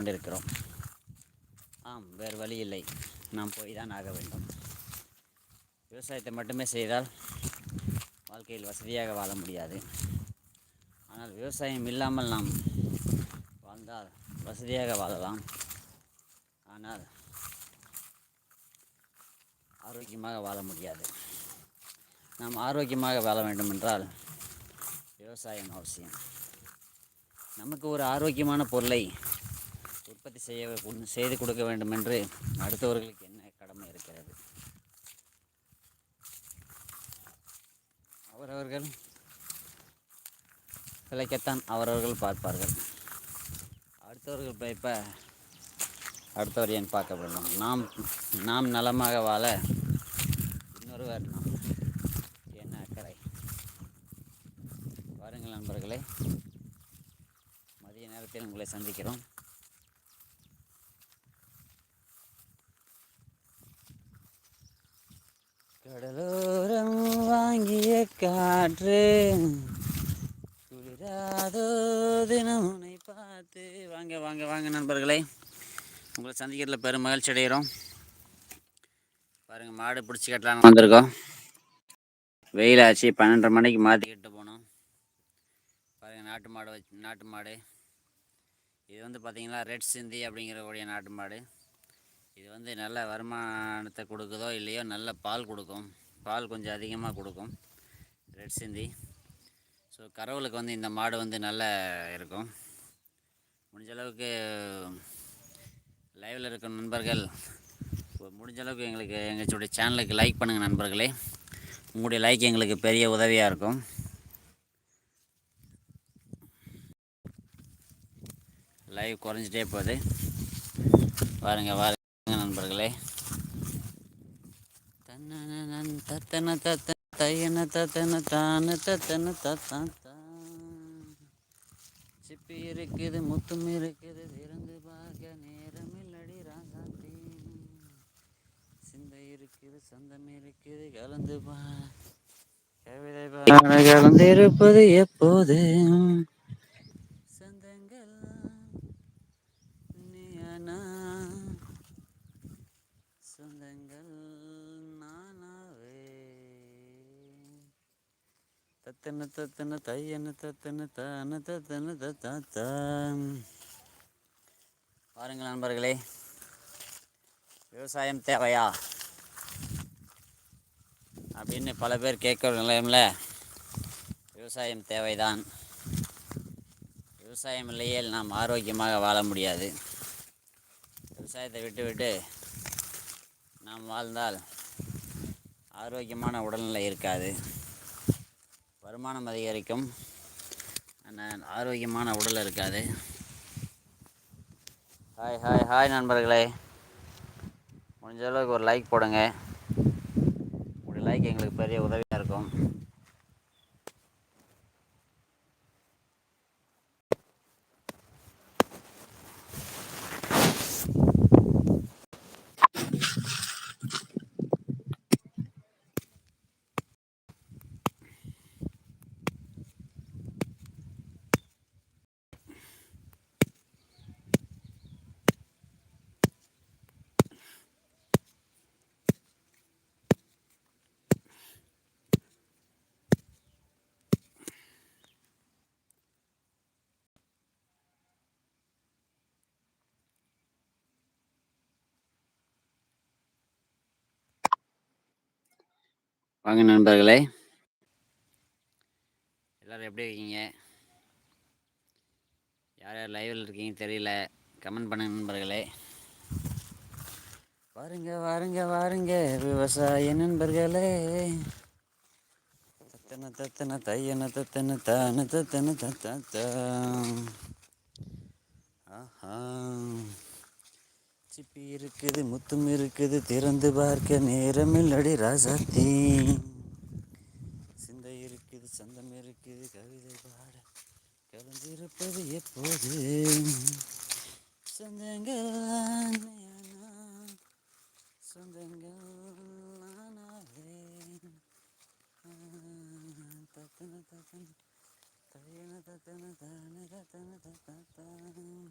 கொண்டிருக்கிறோம். ஆம், வேறு வழி இல்லை, நாம் போய் தான் ஆக வேண்டும். விவசாயத்தை மட்டுமே செய்தால் வாழ்க்கையில் வசதியாக வாழ முடியாது. ஆனால் விவசாயம் இல்லாமல் நாம் வாழ்ந்தால் வசதியாக வாழலாம். ஆனால் ஆரோக்கியமாக வாழ முடியாது. நாம் ஆரோக்கியமாக வாழ வேண்டுமென்றால் விவசாயம் அவசியம். நமக்கு ஒரு ஆரோக்கியமான பொருளை உற்பத்தி செய்து கொடுக்க வேண்டும் என்று அடுத்தவர்களுக்கு என்ன கடமை இருக்கிறது? அவரவர்கள் பிழைக்கத்தான் அவரவர்கள் பார்ப்பார்கள். அடுத்தவர்கள் பிழைப்ப அடுத்தவர் ஏன் பார்க்க வேண்டும்? நாம் நலமாக வாழ இன்னொருவர் என்ன அக்கறை? வாருங்கள் நண்பர்களே, மதிய நேரத்தில் உங்களை சந்திக்கிறோம். கடலோரம் வாங்கிய காற்று குளிராதோ தினம் உன்னை பார்த்து. வாங்க வாங்க வாங்க நண்பர்களே, உங்களை சந்திக்கிறதுல பெரும் மகிழ்ச்சி அடைகிறோம். பாருங்கள், மாடு பிடிச்சி கட்டலான்னு வந்திருக்கோம். வெயிலாச்சு, 12:30 மணிக்கு மாற்றிக்கிட்டு போனோம். பாருங்கள், நாட்டு மாடு இது வந்து பார்த்திங்கன்னா ரெட் சிந்தி அப்படிங்கிறக்கூடிய நாட்டு மாடு. இது வந்து நல்ல வருமானத்தை கொடுக்குதோ இல்லையோ, நல்ல பால் கொடுக்கும். பால் கொஞ்சம் அதிகமாக கொடுக்கும் ரெட் சிந்தி. ஸோ கறவலுக்கு வந்து இந்த மாடு வந்து நல்லா இருக்கும். முடிஞ்ச அளவுக்கு லைவில் இருக்கிற நண்பர்கள் முடிஞ்ச அளவுக்கு எங்களுடைய சேனலுக்கு லைக் பண்ணுங்கள் நண்பர்களே. உங்களுடைய லைக் எங்களுக்கு பெரிய உதவியாக இருக்கும். லைவ் குறைஞ்சிட்டே போகுது. வாருங்க நண்பர்களே. தத்தன தத்தன தையன தத்தன தான தத்தன தத்தான். சிப்பி இருக்குது, முத்தும் இருக்குது, திறந்து பார்க்க நேரமில்லடி ராசாத்தி. சிந்தை இருக்குது, சந்தம் இருக்குது, கலந்து கவிதை கலந்திருப்பது எப்போது? சந்தங்கள் நீயானா, சொந்தங்கள் நானாவே. தத்தன தத்தன தையன தத்தன தான தத்தன தத்தான். பாருங்கள் நண்பர்களே, விவசாயம் தேவையா அப்படின்னு பல பேர் கேட்குற நிலையம்ல விவசாயம் தேவைதான். விவசாயம் இல்லையே நாம் ஆரோக்கியமாக வாழ முடியாது. விவசாயத்தை விட்டு நாம் வாழ்ந்தால் ஆரோக்கியமான உடல்நிலை இருக்காது. வருமானம் அதிகரிக்கும், ஆனால் ஆரோக்கியமான உடல் இருக்காது. ஹாய் நண்பர்களே, முடிஞ்ச அளவுக்கு ஒரு லைக் போடுங்க. உங்களுடைய லைக் எங்களுக்கு பெரிய உதவியாக இருக்கும். வாங்க நண்பர்களே, எல்லோரும் எப்படி இருக்கீங்க? யார் யார் லைவில் இருக்கீங்க தெரியல, கமெண்ட் பண்ணுங்க நண்பர்களே. வாருங்க விவசாய நண்பர்களே. தத்தன தத்தன தையன தத்தன தான தத்தன தத்தான். ஆஹா, சிப்பி இருக்குது, முத்தும் இருக்குது, திறந்து பார்க்க நேரமில்லடி ராசாத்தி. சிந்தை இருக்குது, சந்தம் இருக்குது, கவிதை பாட கலந்திருப்பது எப்போது? சொந்தங்கள் சொந்தங்கள் நானாவே. தத்தன தத்தன தையன தத்தன தான தத்தன தத்தான்.